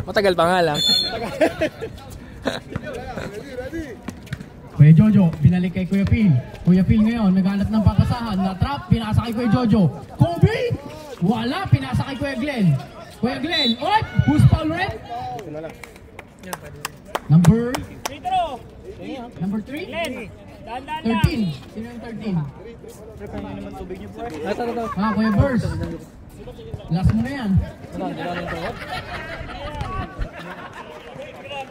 Matagal pa nga lang. Kuya Jojo, binalik kay Kuya Phil. Kuya Phil ngayon, naghanap ng papasahan. Na-trap, pinasa kay Kuya Jojo. Kobe! Wala, pinasa kay Kuya Glenn. Kuya Glenn, oy! Who's foul red? Number 3? 13. Sino yung 13? Kuya Burst. Last mo na yan.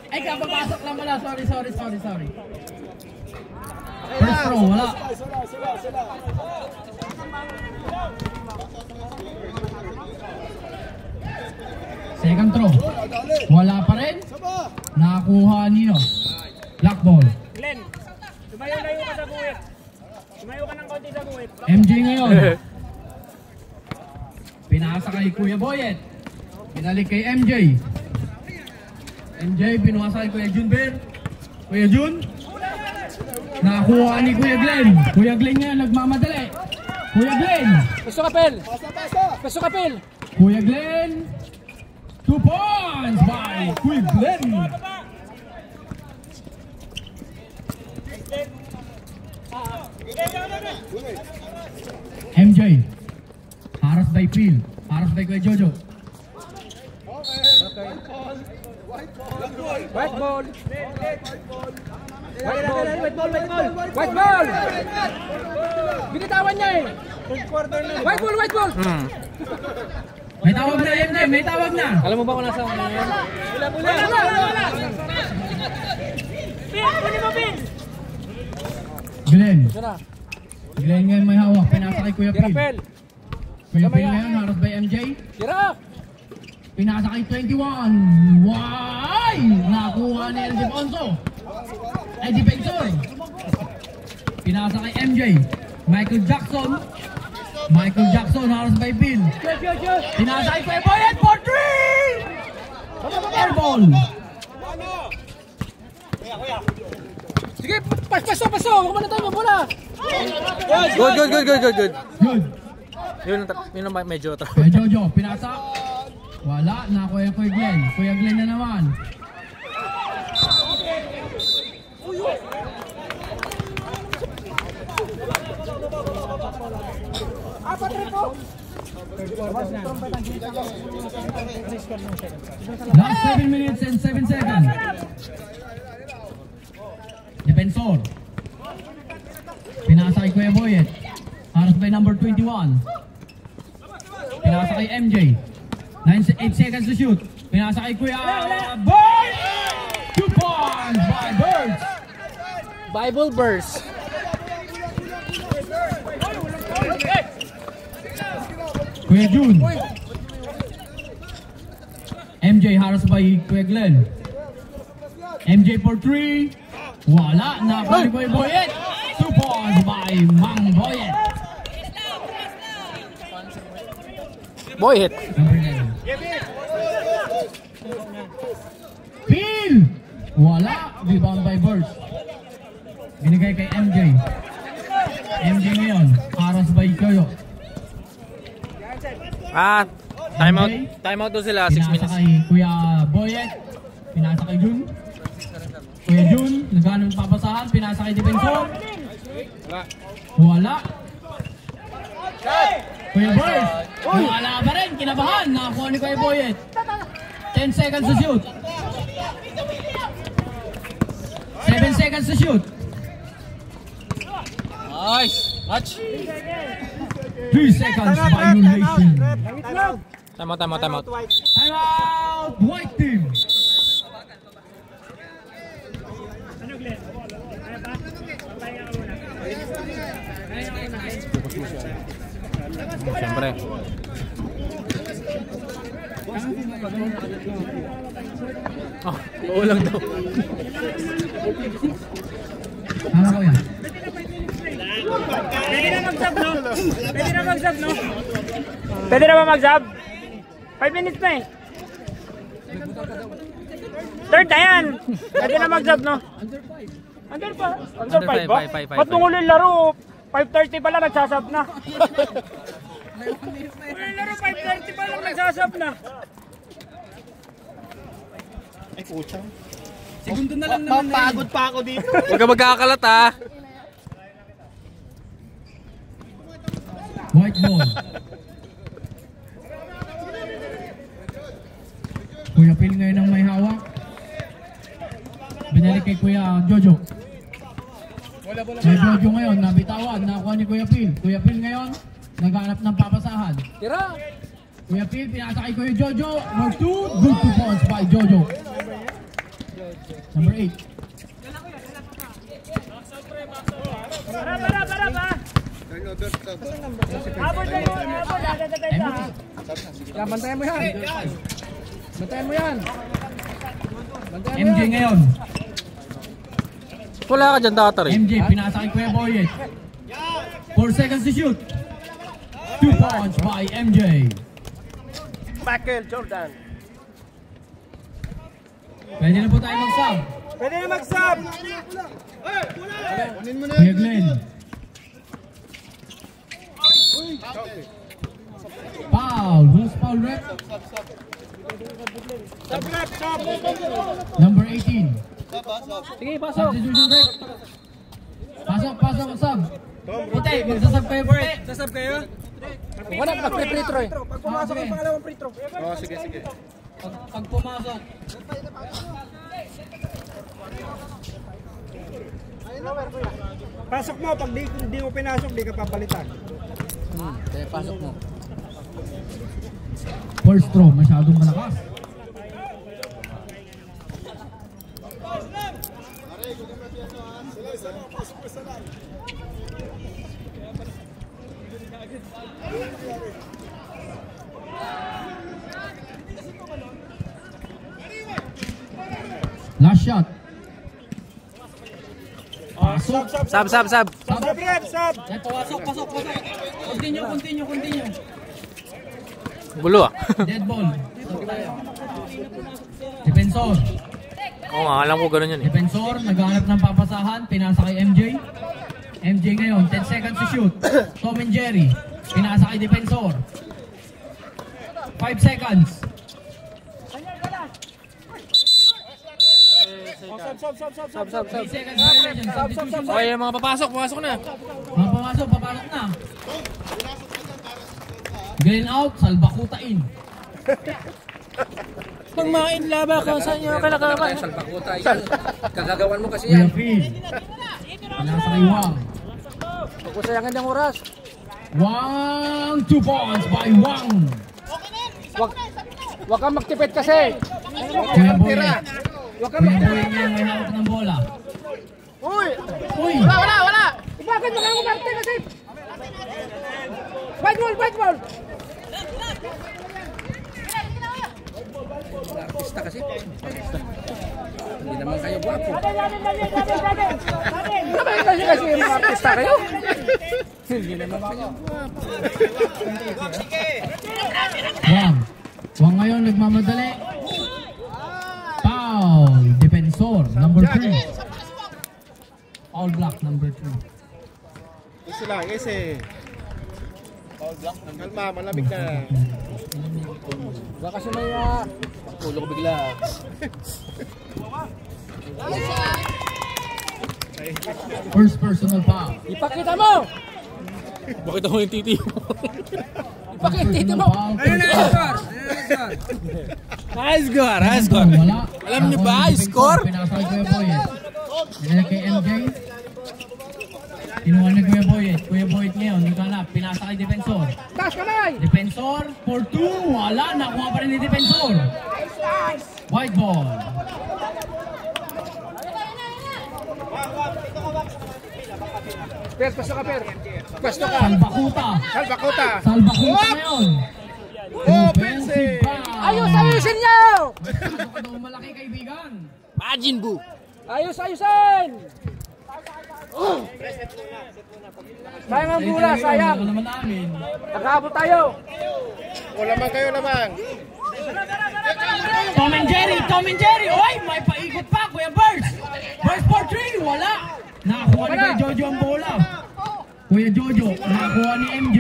Ay, kapapasok lang pala. Sorry. First throw, wala. Second throw. Wala pa rin. Nakakuha nino. Black ball. Glenn, tumayo-layo ka sa guwit. Tumayo ka ng konti sa guwit. MJ ngayon. Pinasa kay Kuya Boyet. Pinalik kay MJ. MJ, pinuasa kay Kuya Junber. Kuya Jun. Nakakuha ni Kuya Glenn. Kuya Glenn nga nagmamadali. Kuya Glenn. Peso kapil. Kuya Glenn. 2 points by Kuya Glenn. MJ. Haras by Phil. Haras by Kuya Jojo. White ball. Binitawan niya eh. White ball. May tawag na MJ, may tawag na. Alam mo ba kung nasa ako ngayon? Wala. Kunin mo, Phil. Glenn. Glenn ngayon may hawak. Pinasa kay Kuya Phil. Kuya Phil ngayon, haras by MJ. Tira. Pinasa kay 21. Why? Nakuha ni El Defonso. Ay, defensor. Pinasa kay MJ. Michael Jackson, haras by Phil. Pinasa kay Kuya Boyet for 3! Air ball. Sige, paso. Huwag mo na tayo bola. Good. Yun ang medyo ito. Kuya Jojo, pinasa. Wala, nakuha Kuya Glenn. Kuya Glenn na naman. Last 7 minutes and 7 seconds. Defensor. Pinasa kay Kuya Boyet. Haras by number 21. Pinasa kay MJ. 8 seconds to shoot. Pinasa kay Kuya Boy! 2 points by Birds. Bible verse. Kuya Jun. MJ haras by Kuya Glenn. MJ for 3. Wala. Nakuha ni Kuya Boyet. 2 points by Mang Boyet. Boyet. Phil! Wala. Rebound by Birds. Binigay kay MJ. MJ ngayon. Haras by Koyo. Time out to sila, 6 Pinasa minutes. kay Kuya Boyet. Pinasa kay Jun. Kuya Jun, naghanap ng papasahan. Pinasa kay Defensor. Wala. Kuya Birds. Wala pa rin. Kinabahan. Nakakuha ni Kuya Boyet. 10 seconds to shoot. 7 seconds to shoot. Nice. Match. 3 seconds violation. Time out. Time out. White team. Siyempre. Oo lang daw. Tama ko yan. Pwede na mag-sub, no? Pwede na ba mag-sub? 5 minutes na eh. Third na yan. Pwede na mag-sub, no? Under 5 ba? Ba't nung ulit laro? 5:30 pa lang nagsasub na. Ulit laro 5:30 pa lang nagsasub na. Ay, puchang. Segundo na lang naman. Pagod pa ako dito. Huwag ka magkakalat ha. White ball. Kuya Phil ngayon ang may hawak. Binalik kay Kuya Jojo. Kuya Jojo ngayon, nabitawan, nakuha ni Kuya Phil. Kuya Phil ngayon, naghanap ng papasahan. Tira. Kuya Phil, pinasa kay Kuya Jojo. Number 2, good 2 points by Jojo. Number 8. Para ba? Abot na yun, abot. Yan, bantayan mo yan. Bantayan mo yan. Bantayan mo MJ yan. ngayon. Wala ka dyan data rin. MJ, pinasa kay Kuya Boyet. 4 seconds to shoot. 2 points by MJ. Michael Jordan. Pwede na po tayo mag-sub. Pwede na mag-sub. Kuya Glenn. Foul. Who's foul rep? Number 18. Sige, pasok. Substitution break. Pasok, sub. Puti, magsasub kayo, puti. Sasab kayo? Wala, mag-free throw eh. Pag pumasok ang pangalawang free throw. Oo, sige. Pag pumasok. Pasok mo, pag di mo pinasok, di ka papalitan. Kaya pasok mo. First throw, masyadong malakas. Last shot. Pasok. Sab. Sub, rep, sub. Yan, pasok. Continue. Gulo ah. Dead ball. Defensor. Oo nga, alam ko ganun yan eh. Defensor, naghahanap ng papasahan. Pinasa kay MJ. MJ ngayon, 10 seconds to shoot. Tom and Jerry. Pinasa kay Defensor. 5 seconds. Sub. 3 seconds violation. Substitution. Okay, mga papasok na. Mga papasok na. Glenn out, Salbakuta in. Pag main laba ka sa inyo, kailangan. Salbakuta yan. Kagagawan mo kasi Kuya yan. Phil. Pinasa kay Wang. Huwag ko sayangan niyang oras. Wang, 2 points by Wang. Huwag kang magtipid kasi. Kuya Boyet. Huwag kang Kuya magtipid. Boyet niya may hawak ng bola. Uy! Uy! Wala! Bakit mo kayo magtipid kasi? White ball! Artista kasi. Hindi naman kayo guwapo. Naman kasi mga artista kayo. Hindi naman kayo. Wang ngayon nagmamadali. Foul. Defensor, number 3. All black, number 3. Isi lang, isi. Kalma, malamig na. Baka kasi may Pulo ko bigla. First personal foul. ipakita mo! Bakit ako yung titi mo? Ipakita mo. High score. Wala. Alam niyo ba, high score? Pinasal Kuya Boyet. Pinasal kay MJ. Kinuha na Kuya Boyet. Kuya Boyet ngayon, naghanap. Pinasa kay Defensor. Taas kamay! Defensor for 2. Wala. Nakuha pa rin ni Defensor. White ball. Per, pasto ka, Per. Pasto ka. Salbakuta. Salbakuta. Salbakuta ngayon. Offensive foul. Ayusin niyo! Ano daw malaki kaibigan? Majin bu. Ayusin! Sayang ang bola, sayang. Ano naman namin? Nakaabot tayo. Wala man kayo lamang. Tom and Jerry. Oy, may paikot pa, Kuya Birds. Birds for 3. Wala. Nakakuha ni Kuya Jojo ang bola. Kuya Jojo, nakakuha ni MJ.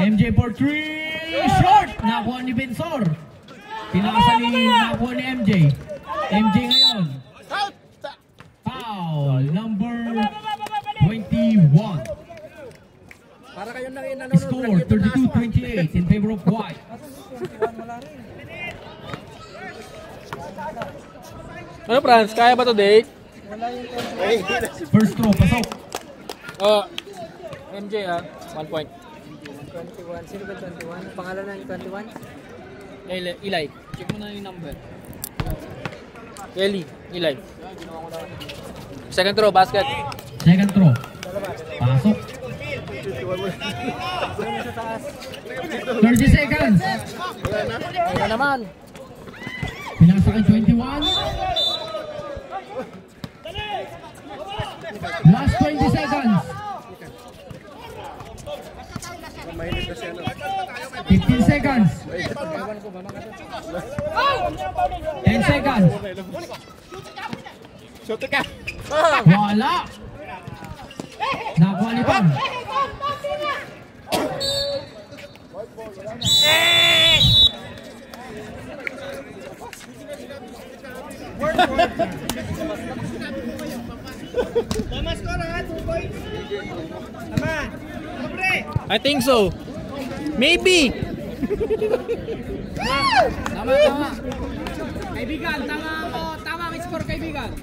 MJ for 3. Short. Nakakuha ni Bensor. Pinasa ni nakuha ni MJ. MJ ngayon. Foul number 21. Para kayo nanonood. Score 32-28 in favor of White. Ano, Franz? Kaya ba today? First throw, pasok. MJ 1 point. 21. Sino ba 21? Pangalan na ni 21? Eli. Check mo na yung number. Eli. Second throw, basket. Second throw. Pasok. 30 seconds. Wala naman. Pinasa kay 21. Last 20 seconds. 15 seconds. 10 seconds. Wala. Nakuha ni Pam. I think so. Maybe. Tama. Kaibigan, tama ang score, kaibigan.